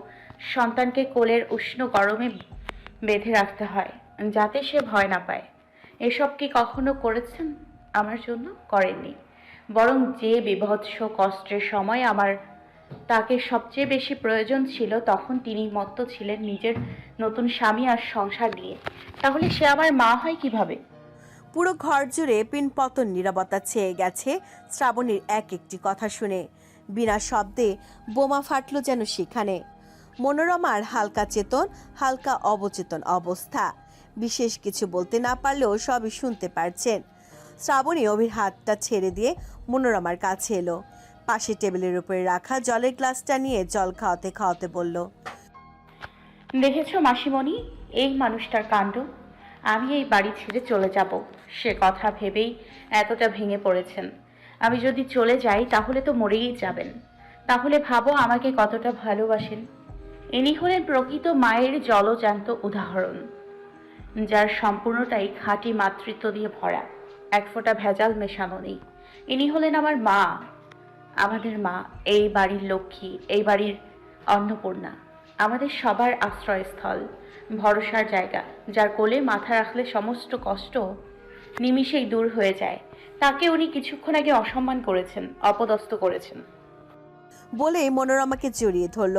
সন্তানকে কোলের উষ্ণ গরমে বেঁধে রাখতে হয়, যাতে সে ভয় না পায়। এসব কি কখনো করেছেন আমার জন্য? করেননি। বরং যে বিভৎস কষ্টের সময় আমার তাকে সবচেয়ে বেশি প্রয়োজন ছিল, তখন তিনি মত্ত ছিলেন নিজের নতুন স্বামী আর সংসার নিয়ে। তাহলে সে আমার মা হয় কিভাবে? পুরো ঘর জুড়ে পিনপতন নীরবতা ছেয়ে গেছে শ্রাবণীর এক একটি কথা শুনে। বিনা শব্দে বোমা ফাটল যেন সেখানে। মনোরমার হালকা চেতন, হালকা অবচেতন অবস্থা। বিশেষ কিছু বলতে না পারলেও সবই শুনতে পারছেন। শ্রাবণী অভির হাতটা ছেড়ে দিয়ে মনোরমার কাছে এলো। পাশে টেবিলের উপরে রাখা জলের গ্লাসটা নিয়ে জল খাওয়াতে খাওয়াতে বলল, দেখেছো মাসিমণি, এই মানুষটার কাণ্ড। আমি এই বাড়ি ছেড়ে চলে যাব, সে কথা ভেবেই এতটা ভেঙে পড়েছেন। আমি যদি চলে যাই তাহলে তো মরেই যাবেন। তাহলে ভাবো আমাকে কতটা ভালোবাসেন। ইনি হলেন প্রকৃত মায়ের জলজান্ত উদাহরণ, যার সম্পূর্ণটাই খাঁটি মাতৃত্ব দিয়ে ভরা, এক ফোঁটা ভেজাল মেশানো নেই। ইনি হলেন আমার মা, আমাদের মা, এই বাড়ির লক্ষ্মী, এই বাড়ির অন্নপূর্ণা, আমাদের সবার আশ্রয়স্থল, ভরসার জায়গা, যার কোলে মাথা রাখলে সমস্ত কষ্ট নিমিষেই দূর হয়ে যায়। তাকে উনি কিছুক্ষণ আগে অসম্মান করেছেন, অপদস্থ করেছেন। বলে মনোরমাকে জড়িয়ে ধরল।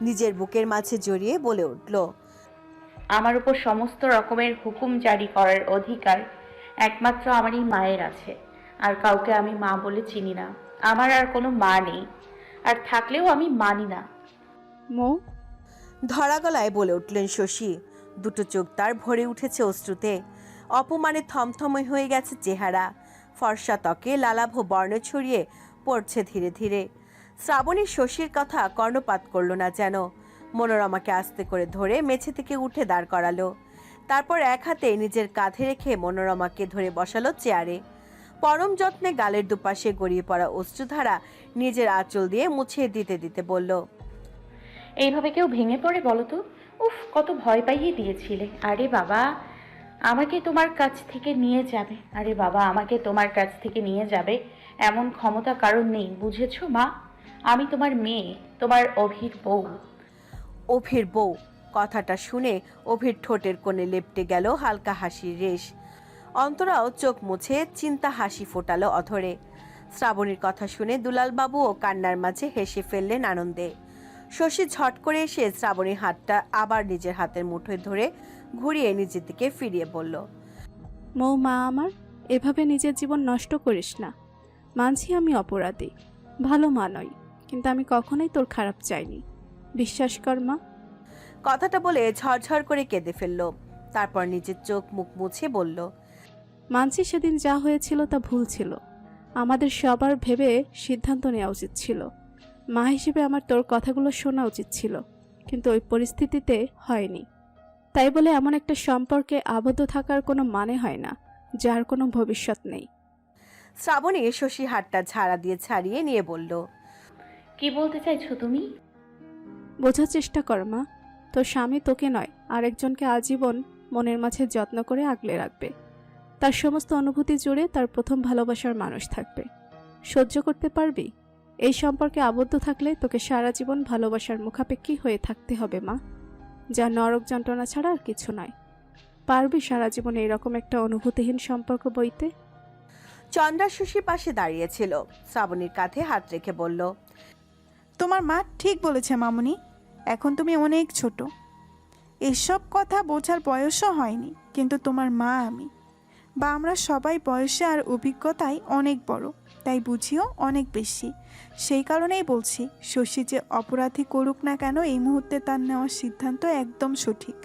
নিজের বুকের মাঝে জড়িয়ে বলে উঠল, আমার উপর সমস্ত রকমের হুকুম জারি করার অধিকার একমাত্র আমারই মায়ের আছে। আর কাউকে আমি মা বলে চিনি না। আমার আর কোনো মা নেই, আর থাকলেও আমি মানি না। মৌ, ধরা গলায় বলে উঠলেন শশী। দুটো চোখ তার ভরে উঠেছে অশ্রুতে। অপমানে থমথমে হয়ে গেছে চেহারা। ফর্সা ত্বকে লালাভ বর্ণ ছড়িয়ে পড়ছে ধীরে ধীরে। শ্রাবণী শশীর কথা কর্ণপাত করল না যেন। মনোরমাকে আস্তে করে ধরে মেঝে থেকে উঠে দাঁড় করালো। তারপর এক হাতে নিজের কাঁধে রেখে মনোরমাকে ধরে বসালো চেয়ারে। পরম যত্নে গালের দুপাশে গড়িয়ে পড়া অশ্রুধারা নিজের আঁচল দিয়ে মুছিয়ে দিতে দিতে বলল, এইভাবে কেউ ভেঙে পড়ে বলো তো? উফ, কত ভয় পাইয়ে দিয়েছিলে। আরে বাবা, আমাকে তোমার কাছ থেকে নিয়ে যাবে। আরে বাবা, আমাকে তোমার কাছ থেকে নিয়ে যাবে এমন ক্ষমতা কারণ নেই, বুঝেছো মা? আমি তোমার মেয়ে, তোমার অভির বউ। অভির বউ কথাটা শুনে অভির ঠোঁটের কোণে লেপ্টে গেল হালকা হাসির রেশ। অন্তরাও চোখ মুছে চিন্তা হাসি ফোটালো অধরে। শ্রাবণীর কথা শুনে দুলালবাবুও কান্নার মাঝে হেসে ফেললেন আনন্দে। শশী ঝট করে এসে শ্রাবণীর হাতটা আবার নিজের হাতের মুঠোয় ধরে ঘুরিয়ে নিজের দিকে ফিরিয়ে বলল, মৌ মা আমার, এভাবে নিজের জীবন নষ্ট করিস না। মানছি আমি অপরাধী, ভালো মা নই, কিন্তু আমি কখনোই তোর খারাপ চাইনি, বিশ্বাস কর মা। কথাটা বলে ঝরঝর করে কেঁদে ফেলল। তারপর নিজের চোখ মুখ মুছে বলল, মানছি সেদিন যা হয়েছিল তা ভুল ছিল, আমাদের সবার ভেবে সিদ্ধান্ত নেওয়া উচিত ছিল। মা হিসেবে আমার তোর কথাগুলো শোনা উচিত ছিল, কিন্তু ওই পরিস্থিতিতে হয়নি। তাই বলে এমন একটা সম্পর্কে আবদ্ধ থাকার কোনো মানে হয় না যার কোনো ভবিষ্যৎ নেই। শ্রাবণী শশী হাতটা ঝাড়া দিয়ে ছাড়িয়ে নিয়ে বলল, কি বলতে চাইছো তুমি? বোঝার চেষ্টা কর মা, তোর স্বামী তোকে নয় আরেকজনকে আজীবন মনের মাঝে যত্ন করে আগলে রাখবে। তার সমস্ত অনুভূতি জুড়ে তার প্রথম ভালোবাসার মানুষ থাকবে। সহ্য করতে পারবি? এই সম্পর্কে আবদ্ধ থাকলে তোকে সারা জীবন ভালোবাসার মুখাপেক্ষী হয়ে থাকতে হবে মা, যা নরক যন্ত্রণা ছাড়া আর কিছু নয়। পারবি সারা জীবন এরকম একটা অনুভূতিহীন সম্পর্ক বইতে? চন্দ্রা শশীর পাশে দাঁড়িয়েছিল। শ্রাবণীর কাঁধে হাত রেখে বলল, তোমার মা ঠিক বলেছে মামুনি, এখন তুমি অনেক ছোট, এসব কথা বোঝার বয়সও হয়নি, কিন্তু তোমার মা আমি বা আমরা সবাই বয়সে আর অভিজ্ঞতায় অনেক বড়, তাই বুঝিও অনেক বেশি। সেই কারণেই বলছি, শশী যে অপরাধী করুক না কেন এই মুহূর্তে তার নেওয়া সিদ্ধান্ত একদম সঠিক।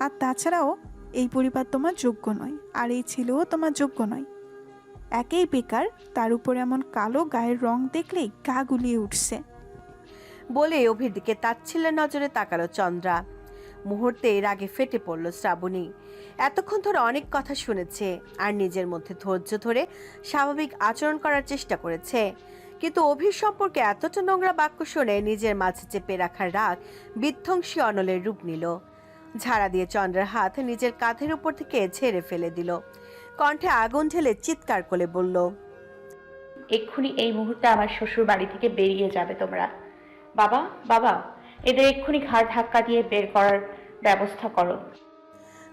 আর তাছাড়াও এই পরিবার তোমার যোগ্য নয়, আর এই ছেলেও তোমার যোগ্য নয়। একেই বেকার, তার উপর এমন কালো গায়ের রং দেখলেই গা গুলিয়ে উঠছে। বলে অভির দিকে তাচ্ছিল্যের নজরে তাকালো চন্দ্রা। মুহূর্তে রাগে ফেটে পড়ল শ্রাবণী। এতক্ষণ ধরে অনেক কথা শুনেছে আর নিজের মধ্যে ধৈর্য ধরে স্বাভাবিক আচরণ করার চেষ্টা করেছে, কিন্তু অভির সম্পর্কে এতটা নোংরা বাক্য শুনে নিজের মাঝে চেপে রাখার রাগ বিধ্বংসী অনলের রূপ নিল। ঝাড়া দিয়ে চন্দ্রার হাত নিজের কাঁধের উপর থেকে ছেড়ে ফেলে দিল। কণ্ঠে আগুন ঢেলে চিৎকার করে বলল, এক্ষুনি এই মুহূর্তে আমার শ্বশুর বাড়ি থেকে বেরিয়ে যাবে তোমরা। বাবা, বাবা, এদের এক্ষুনি ঘাড় ধাক্কা দিয়ে বের করার ব্যবস্থা করো।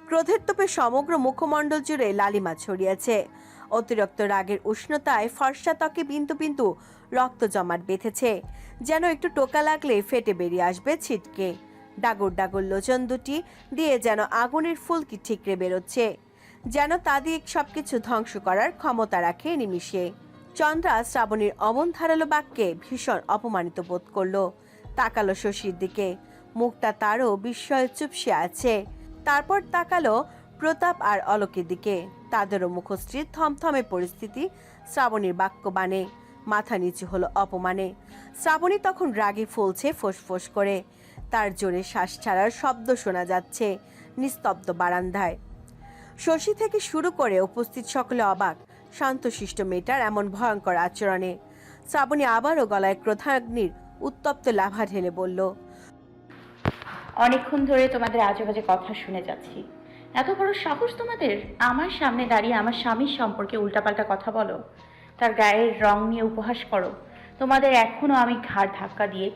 ক্রোধের তোপে সমগ্র মুখমণ্ডল জুড়ে লালিমা ছড়িয়েছে। অতিরিক্ত রাগের উষ্ণতায় ফর্সা ত্বকে বিন্দু বিন্দু রক্ত জমাট বেঁধেছে, যেন একটু টোকা লাগলে ফেটে বেরিয়ে আসবে ছিটকে। ডাগর ডাগর লোচন দুটি দিয়ে যেন আগুনের ফুলকি ঠিকরে বেরোচ্ছে, যেন তা দিয়ে সবকিছু ধ্বংস করার ক্ষমতা রাখে নিমিষে। চন্দ্রা শ্রাবণীর অমন ধারালো বাক্যে ভীষণ অপমানিত বোধ করলো। তাকালো শশীর দিকে, মুখটা তারও বিস্ময়ে চুপসে আছে। তারপর তাকালো প্রতাপ আর অলোকের দিকে, তাদেরও মুখশ্রীর থমথমে পরিস্থিতি শ্রাবণীর বাক্যবাণে। মাথা নিচু হলো অপমানে। শ্রাবণী তখন রাগে ফুলছে ফোঁস করে, তার জোরে শ্বাস ছাড়ার শব্দ শোনা যাচ্ছে নিস্তব্ধ বারান্দায়। শশী থেকে শুরু করে উপস্থিত সকলে অবাক শান্তশিষ্ট মেয়েটার এমন ভয়ঙ্কর আচরণে। শ্রাবণী আবারও গলায় ক্রোধাগ্নির উত্তপ্ত লাভা ঢেলে বলল, অনেকক্ষণ ধরে তোমাদের আজেবাজে কথা শুনে যাচ্ছি। এত বড় সাহস তোমাদের, আমার সামনে দাঁড়িয়ে আমার স্বামীর সম্পর্কে উল্টাপাল্টা কথা বলো, তার গায়ের রং নিয়ে উপহাস করো। তোমাদের এখনো আমি ঘাড় ধাক্কা দিয়ে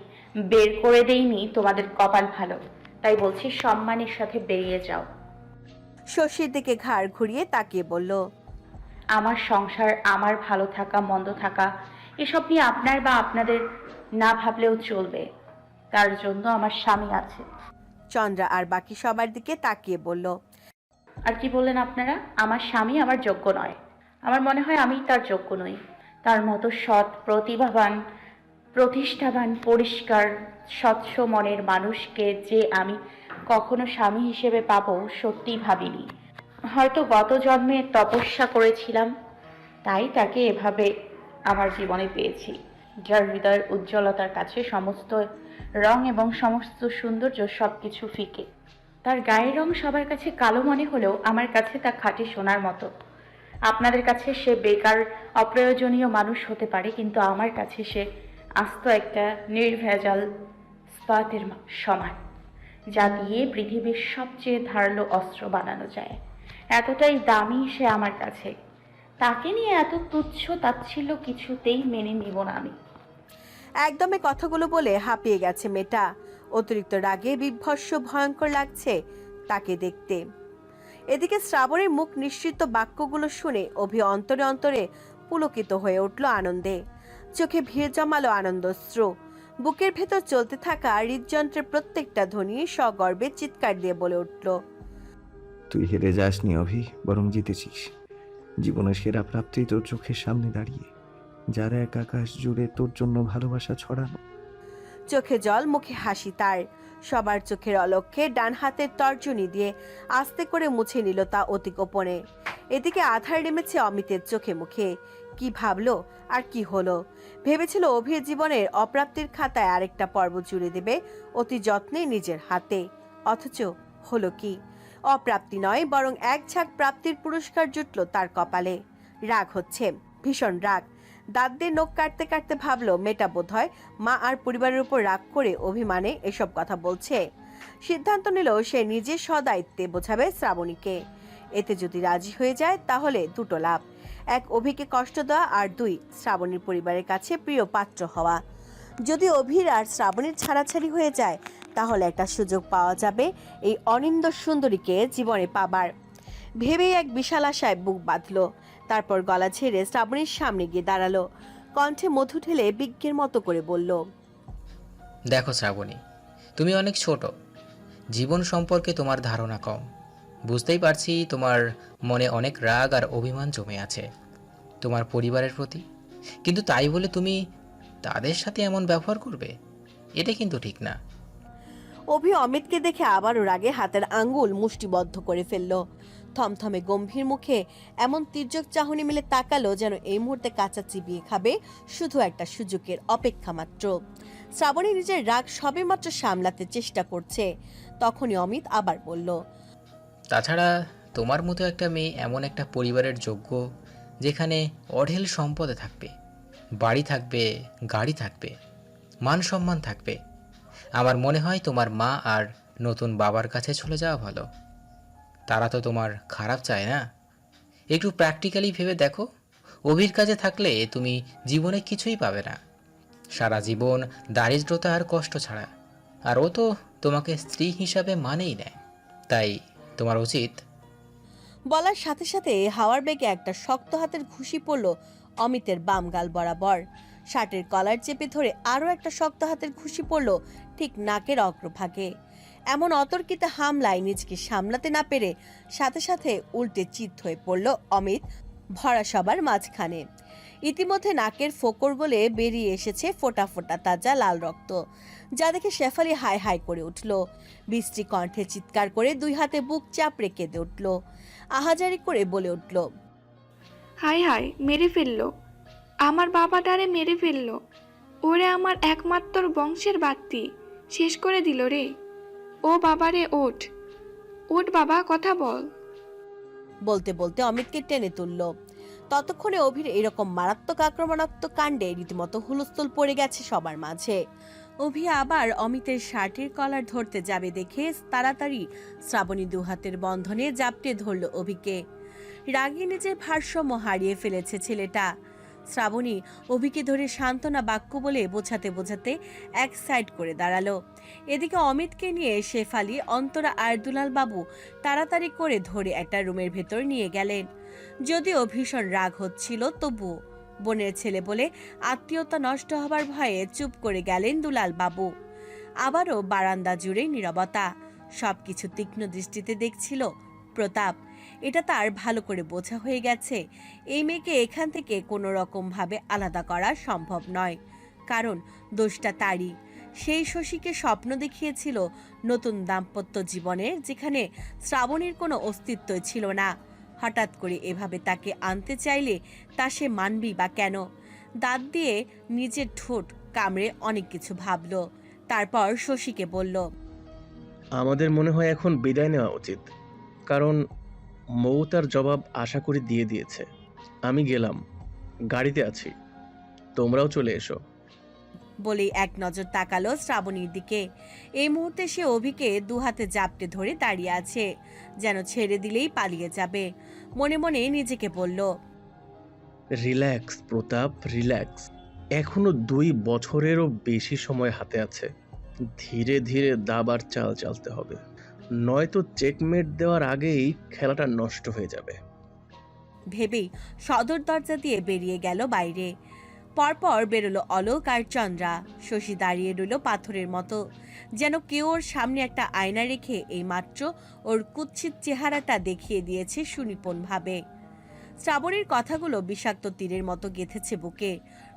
বের করে দেইনি, তোমাদের কপাল ভালো। তাই বলছি, সম্মানের সাথে বেরিয়ে যাও। শশীর দিকে ঘাড় ঘুরিয়ে তাকিয়ে বলল, আমার সংসার, আমার ভালো থাকা মন্দ থাকা এসব নিয়ে আপনার বা আপনাদের না ভাবলেও চলবে, তার জন্য আমার স্বামী আছে। চন্দ্রা আর বাকি সবার দিকে তাকিয়ে বলল, আর কি বললেন আপনারা? আমার স্বামী আমার যোগ্য নয়। আমার মনে হয় আমি তার যোগ্য নই। তার মতো সৎ, প্রতিভাবান, প্রতিষ্ঠাবান, পরিষ্কার, স্বচ্ছ মনের মানুষকে যে আমি কখনো স্বামী হিসেবে পাবো সত্যিই ভাবিনি। হয়তো গত জন্মে তপস্যা করেছিলাম, তাই তাকে এভাবে আমার জীবনে পেয়েছি, যার হৃদয়ের উজ্জ্বলতার কাছে সমস্ত রং এবং সমস্ত সৌন্দর্য সবকিছু ফিকে। তার গায়ের রং সবার কাছে কালো মনে হলেও আমার কাছে তা খাঁটি সোনার মতো। আপনাদের কাছে সে বেকার অপ্রয়োজনীয় মানুষ হতে পারে, কিন্তু আমার কাছে সে আস্ত একটা নির্ভেজাল স্পাতের সমান। যা দিয়ে পৃথিবীর সবচেয়ে ধারালো অস্ত্র বানানো যায়। এতটাই দামি সে আমার কাছে। তাকে নিয়ে এত তুচ্ছ তাচ্ছিল্য কিছুতেই মেনে নিব না আমি। একদমই কথাগুলো বলে হাঁপিয়ে গেছে মেয়েটা। অতিরিক্ত রাগে বিভৎস ভয়ঙ্কর লাগছে তাকে দেখতে। এদিকে শ্রাবণের মুখ নিঃসৃত বাক্যগুলো শুনে অভি অন্তরে অন্তরে পুলকিত হয়ে উঠল আনন্দে। চোখে ভিড় জমালো আনন্দশ্রু। বুকের ভেতর চলতে থাকা হৃদযন্ত্রের প্রত্যেকটা ধ্বনি সগর্বে চিৎকার দিয়ে বলে উঠল, তুই হেরে যাসনি অভি, বরং জিতেছিস। জীবনের সেরা প্রাপ্তি তোর চোখের সামনে দাঁড়িয়ে, যারা এক আকাশ জুড়ে তোর জন্য ভালোবাসা ছড়ানো। চোখে জল, মুখে হাসি তার। সবার চোখের অলক্ষ্যে ডান হাতের তর্জনী দিয়ে আস্তে করে মুছে নিল তা অতি গোপনে। এদিকে আধার নেমেছে অমিতের চোখে মুখে। কি ভাবলো আর কি হলো? ভেবেছিল অভির জীবনের অপ্রাপ্তির খাতায় আরেকটা পর্ব জুড়ে দেবে অতি যত্নে নিজের হাতে। অথচ হলো কি? অপ্রাপ্তি নয়, বরং এক ঝাঁক প্রাপ্তির পুরস্কার জুটল তার কপালে। রাগ হচ্ছে, ভীষণ রাগ। দাঁত দিয়ে নখ কাটতে কাটতে ভাবলো মেয়েটা বোধহয় মা আর পরিবারের উপর রাগ করে অভিমানে এসব কথা বলছে। সিদ্ধান্ত নিল সে নিজে সদায়িত্বে বোঝাবে শ্রাবণীকে। এতে যদি রাজি হয়ে যায় তাহলে দুটো লাভ: এক, অভিকে কষ্ট দেওয়া, আর দুই, শ্রাবণীর পরিবারের কাছে প্রিয় পাত্র হওয়া। যদি অভির আর শ্রাবণীর ছাড়াছাড়ি হয়ে যায় তাহলে একটা সুযোগ পাওয়া যাবে এই অনিন্দ সুন্দরীকে জীবনে পাবার। ভেবেই এক বিশাল আশায় বুক বাঁধল। তারপর গলা ছেড়ে শ্রাবণীর সামনে গিয়ে দাঁড়ালো। কণ্ঠে মধু ঢেলে বিজ্ঞের মতো করে বলল, দেখো শ্রাবণী, তুমি অনেক ছোট, জীবন সম্পর্কে তোমার ধারণা কম। বুঝতেই পারছি তোমার মনে অনেক রাগ আর অভিমান জমে আছে তোমার পরিবারের প্রতি, কিন্তু তাই বলে তুমি তাদের সাথে এমন ব্যবহার করবে? এটা কিন্তু ঠিক না। অভি অমিতকে দেখে আবারও রাগে হাতের আঙ্গুল মুষ্টিবদ্ধ করে ফেলল। থমথমে গম্ভীর মুখে এমন তির্যক চাহনি মিলে তাকালো যেন এই মুহূর্তে কাঁচা চিবিয়ে খাবে, শুধু একটা সুযোগের অপেক্ষা মাত্র। শ্রাবণী নিজের রাগ সবেমাত্র সামলাতে চেষ্টা করছে, তখনই অমিত আবার বলল, তাছাড়া তোমার মতো একটা মেয়ে এমন একটা পরিবারের যোগ্য, যেখানে অঢেল সম্পদে থাকবে, বাড়ি থাকবে, গাড়ি থাকবে, মান সম্মান থাকবে। আমার মনে হয় তোমার মা আর নতুন বাবার কাছে চলে যাওয়া ভালো। তারা তো তোমার খারাপ চায় না। একটু প্র্যাকটিক্যালি ভেবে দেখো, অভির কাছে থাকলে তুমি জীবনে কিছুই পাবে না, সারা জীবন দারিদ্রতা আর কষ্ট ছাড়া। আর ও তো তোমাকে স্ত্রী হিসাবে মানেই নেয়। তাই তোমার উচিত। বলার সাথে সাথে হাওয়ার বেগে একটা শক্ত হাতের ঘুষি পড়ল অমিতের বাম গাল বরাবর। শার্টের কলার চেপে ধরে আরও একটা শক্ত হাতের ঘুষি পড়ল ঠিক নাকের অগ্রভাগে। এমন অতর্কিত হামলায় নিজেকে সামলাতে না পেরে সাথে সাথে উল্টে চিত হয়ে পড়ল অমিত ভরা সবার মাঝখানে। ইতিমধ্যে নাকের ফোকর গলে বেরিয়ে এসেছে ফোটা ফোটা তাজা লাল রক্ত, যা দেখে শেফালি হাই হাই করে উঠল। বৃষ্টি কণ্ঠে চিৎকার করে দুই হাতে বুক চাপড়ে কেঁদে উঠল। আহাজারি করে বলে উঠল, হাই হাই, মেরে ফেললো, আমার বাবাটারে মেরে ফেললো। ওরে আমার একমাত্র বংশের বাত্তি শেষ করে দিল রে। ও বাবারে, ওঠ ওঠ বাবা, কথা বল। বলতে বলতে অমিতকে টেনে তুলল। ততক্ষণে অভির এরকম মারাত্মক আক্রমণাত্মক কাণ্ডে রীতিমতো হুলস্থুল পড়ে গেছে সবার মাঝে। অভি আবার অমিতের শার্টের কলার ধরতে যাবে দেখে তাড়াতাড়ি শ্রাবণী দুহাতের বন্ধনে জাপটে ধরল অভিকে। রাগে নিজের ভারসাম্য হারিয়ে ফেলেছে ছেলেটা। শ্রাবণী অভিকে ধরে সান্ত্বনা বাক্য বলে বোঝাতে বোঝাতে এক সাইড করে দাঁড়ালো। এদিকে অমিতকে নিয়ে শেফালি, অন্তরা আর দুলাল বাবু তাড়াতাড়ি করে ধরে একটা রুমের ভেতর নিয়ে গেলেন। যদিও ভীষণ রাগ হচ্ছিল, তবু বোনের ছেলে বলে আত্মীয়তা নষ্ট হবার ভয়ে চুপ করে গেলেন দুলাল বাবু। আবারও বারান্দা জুড়ে নীরবতা। সবকিছু তীক্ষ্ণ দৃষ্টিতে দেখছিল প্রতাপ। এটা তার ভালো করে বোঝা হয়ে গেছে, এই মেয়েকে এখান থেকে কোনো রকম ভাবে আলাদা করা সম্ভব নয়, কারণ দোষটা তারই। সেই শশীকে স্বপ্ন দেখিয়েছিল নতুন দাম্পত্য জীবনের, যেখানে শ্রাবণীর কোনো অস্তিত্বই ছিল না। হঠাৎ করে এভাবে তাকে আনতে চাইলে তা সে মানবি বা কেন? দাঁত দিয়ে নিজের ঠোঁট কামড়ে অনেক কিছু ভাবল। তারপর শশীকে বলল, আমাদের মনে হয় এখন বিদায় নেওয়া উচিত, কারণ মৌ তার জবাব আশা করি দিয়ে দিয়েছে। আমি গেলাম, গাড়িতে আছি, তোমরাও চলে এসো। বলেই এক নজর তাকালো শ্রাবণীর দিকে। এই মুহূর্তে সে অভিকে দুহাতে জাপটে ধরে দাঁড়িয়ে আছে, যেন ছেড়ে দিলেই পালিয়ে যাবে। মনে মনে নিজেকে বলল, রিল্যাক্স প্রতাপ, রিল্যাক্স। এখনো 2 বছরেরও বেশি সময় হাতে আছে। ধীরে ধীরে দাবার চাল চালতে হবে, নয়তো চেকমেট দেওয়ার আগেই খেলাটা নষ্ট হয়ে যাবে। ভেবেই সদর দরজা দিয়ে বেরিয়ে গেল বাইরে। পরপর বেরোলো অলোক আর চন্দ্রা। শশী দাঁড়িয়ে রইল পাথরের মতো, যেন কেউ ওর সামনে একটা আয়না রেখে এইমাত্র ওর কুৎসিত চেহারাটা দেখিয়ে দিয়েছে সুনিপুণভাবে। শ্রাবণীর কথাগুলো বিষাক্ত তীরের মতো গেঁথেছে বুকে,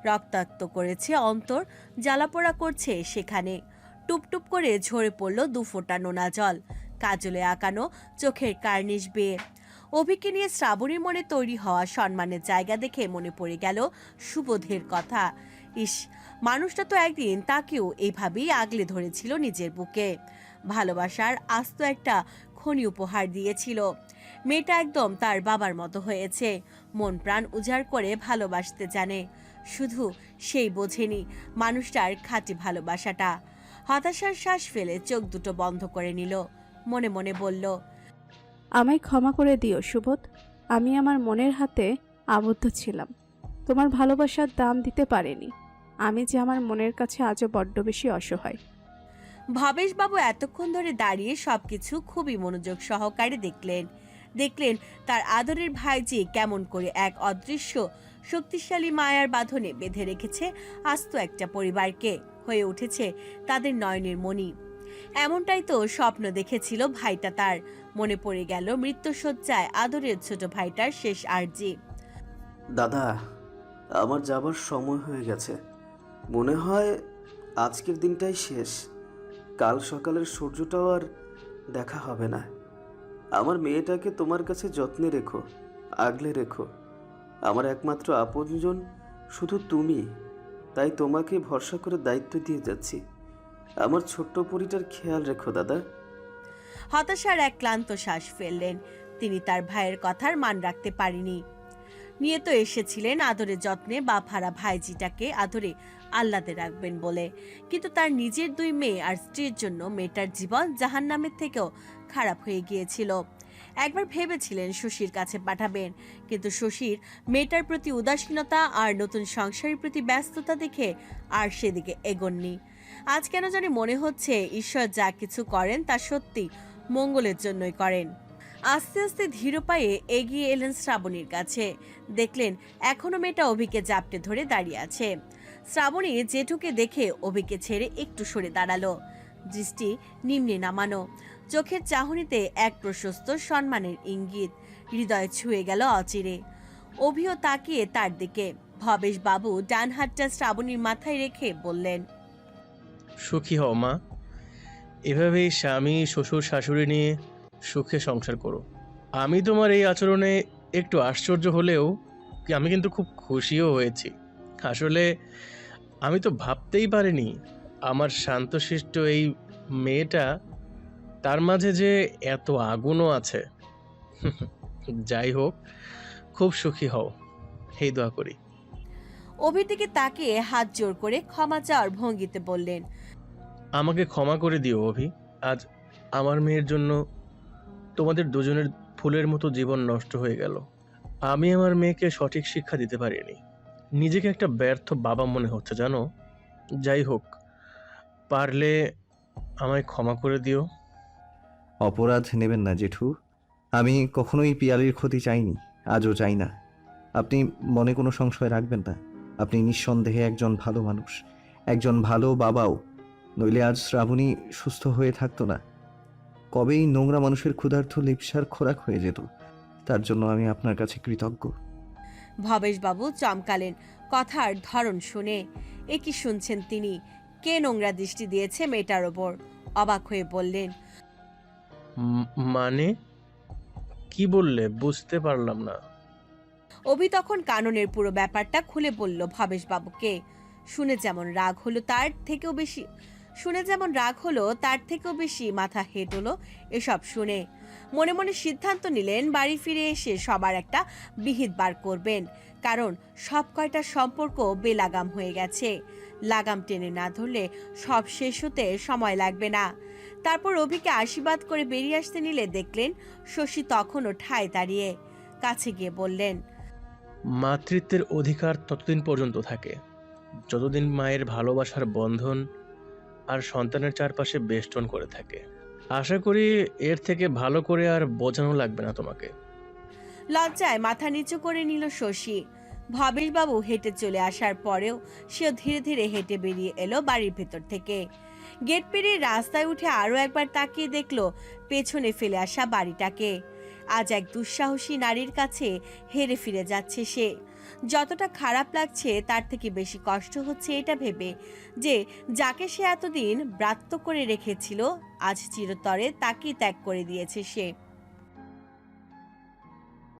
রক্তাক্ত করেছে অন্তর, জ্বালাপোড়া করছে সেখানে। টুপটুপ করে ঝরে পড়ল 2 ফোঁটা নোনা জল, কাজলে আঁকানো চোখের কার্নিশ বেয়ে। অভিকে নিয়ে শ্রাবণীর মনে তৈরি হওয়া সম্মানের জায়গা দেখে মনে পড়ে গেল সুবোধের কথা। ইস, মানুষটা তো একদিন তাকেও এইভাবেই আগলে ধরেছিল নিজের বুকে, ভালোবাসার আস্ত একটা খনি উপহার দিয়েছিল। মেয়েটা একদম তার বাবার মতো হয়েছে, মন প্রাণ উজাড় করে ভালোবাসতে জানে। শুধু সেই বোঝেনি মানুষটার খাঁটি ভালোবাসাটা। হতাশার শ্বাস ফেলে চোখ দুটো বন্ধ করে নিল, মনে মনে বলল, আমায় ক্ষমা করে দিও সুবোধ। আমি আমার মনের হাতে আবদ্ধ ছিলাম, তোমার ভালোবাসার দাম দিতে পারিনি। আমি যে আমার মনের কাছে আজও বড্ড বেশি অসহায়। ভবেশবাবু এতক্ষণ ধরে দাঁড়িয়ে সবকিছু খুবই মনোযোগ সহকারে দেখলেন তার আদরের ভাইজি কেমন করে এক অদৃশ্য শক্তিশালী মায়ার বাঁধনে বেঁধে রেখেছে আস্ত একটা পরিবারকে, হয়ে উঠেছে তাদের নয়নের মণি। এমনটাই তো স্বপ্ন দেখেছিল ভাইটা তার। মনে পড়ে গেল মৃত্যুশয্যায় আদরের ছোট ভাইটার শেষ আর্জি। দাদা, আমার যাবার সময় হয়ে গেছে। মনে হয় আজকের দিনটাই শেষ। কাল সকালের সূর্যটাও আর দেখা হবে না। আমার মেয়েটাকে তোমার কাছে যত্নে রেখো, আগলে রেখো। আমার একমাত্র আপনজন শুধু তুমি, তাই তোমাকে ভরসা করে দায়িত্ব দিয়ে যাচ্ছি। আমার ছোট্ট পরিটার খেয়াল রেখো দাদা। হতাশার এক ক্লান্ত শ্বাস ফেললেন তিনি। তার ভাইয়ের কথার মান রাখতে পারেনি। নিয়ে তো এসেছিলেন আদরে যত্নে বাপ হারা ভাইজিটাকে আদরে আহ্লাদে রাখবেন বলে, কিন্তু তার নিজের 2 মেয়ে আর স্ত্রীর জন্য মেয়েটার জীবন জাহান্নামের থেকেও খারাপ হয়ে গিয়েছিল। একবার ভেবেছিলেন শশীর কাছে পাঠাবেন, কিন্তু শশীর মেয়েটার প্রতি উদাসীনতা আর নতুন সংসারের প্রতি ব্যস্ততা দেখে আর সেদিকে এগোননি। আজ কেন জানি মনে হচ্ছে ঈশ্বর যা কিছু করেন তা সত্যি মঙ্গলের জন্যই করেন। আস্তে আস্তে ধীর পায়ে এগিয়ে এলেন শ্রাবণীর কাছে। দেখলেন এখনো মেয়েটা অভিকে জাপটে ধরে দাঁড়িয়ে আছে। শ্রাবণী জেঠুকে দেখে অভিকে ছেড়ে একটু সরে দাঁড়ালো, দৃষ্টি নিম্নে নামানো, চোখের চাহনিতে এক প্রশস্ত সম্মানের ইঙ্গিত হৃদয়ে ছুঁয়ে গেল অচিরে। অভিও তাকিয়ে তার দিকে। ভবেশ বাবু ডান হাতটা শ্রাবণীর মাথায় রেখে বললেন, সুখী হও মা, এভাবেই স্বামী শ্বশুর শাশুড়ি নিয়ে সুখে সংসার করো। আমি তোমার এই আচরণে একটু আশ্চর্য হলেও আমি কিন্তু খুব খুশিও হয়েছি। আসলে আমি তো ভাবতেই পারিনি আমার শান্তশিষ্ট এই মেয়েটা, তার মাঝে যে এত আগুনও আছে। যাই হোক, খুব সুখী হও, এই দোয়া করি। অভির দিকে তাকিয়ে হাত জোর করে ক্ষমা চাওয়ার ভঙ্গিতে বললেন, আমাকে ক্ষমা করে দিও অভি। আজ আমার মেয়ের জন্য তোমাদের দুজনের ফুলের মতো জীবন নষ্ট হয়ে গেল। আমি আমার মেয়েকে সঠিক শিক্ষা দিতে পারিনি। নিজেকে একটা ব্যর্থ বাবা মনে হচ্ছে জানো। যাই হোক, পারলে আমায় ক্ষমা করে দিও। অপরাধ নেবেন না জেঠু। আমি কখনোই পিয়ালির ক্ষতি চাইনি, আজও চাই না। আপনি মনে কোনো সংশয় রাখবেন না। আপনি নিঃসন্দেহে একজন ভালো মানুষ, একজন ভালো বাবাও। নইলে আজ শ্রাবণী সুস্থ হয়ে থাকতো না। কবেই নোংরা মানুষের ক্ষুধার্ত লিপসার খোরাক হয়ে যেত। তার জন্য আমি আপনার কাছে কৃতজ্ঞ। ভবেশবাবু চমকালেন কথার ধরন শুনে। এ কি শুনছেন তিনি? কে নোংরা দৃষ্টি দিয়েছে মেয়েটার ওপর? অবাক হয়ে বললেন, মানে কি বললে? বুঝতে পারলাম না। অভি তখন কাননের পুরো ব্যাপারটা খুলে বলল ভবেশবাবুকে। শুনে যেমন রাগ হলো তার থেকেও বেশি মাথা হেঁট হলো এসব শুনে। মনে মনে সিদ্ধান্ত নিলেন বাড়ি ফিরে এসে সবার একটা বিহিত বার করবেন, কারণ সব কয়টা সম্পর্ক বেলাগাম হয়ে গেছে। লাগাম টেনে না ধরলে সব শেষ হতে সময় লাগবে না। তারপর অভিকে আশীর্বাদ করে বেরিয়ে আসতে নিলে দেখলেন শশী তখনও ঠায় দাঁড়িয়ে। কাছে গিয়ে বললেন, মাতৃত্বের অধিকার ততদিন পর্যন্ত থাকে যতদিন মায়ের ভালোবাসার বন্ধন আর সন্তানের চারপাশে বেষ্টন করে থাকে। আশা করি এর থেকে ভালো করে আর বোঝানো লাগবে না তোমাকে। লজ্জায় মাথা নিচু করে নিল শশী। ভবেশবাবু হেঁটে চলে আসার পরেও সেও ধীরে ধীরে হেঁটে বেরিয়ে এলো বাড়ির ভেতর থেকে। গেট পেরিয়ে রাস্তায় উঠে আরো একবার তাকিয়ে দেখলো পেছনে ফেলে আসা বাড়িটাকে। আজ এক দুঃসাহসী নারীর কাছে হেরে ফিরে যাচ্ছে সে। যতটা খারাপ লাগছে তার থেকে বেশি কষ্ট হচ্ছে এটা ভেবে যে যাকে সে এতদিন ব্রাত্য করে রেখেছিল আজ চিরতরে তাকেই ত্যাগ করে দিয়েছে সে।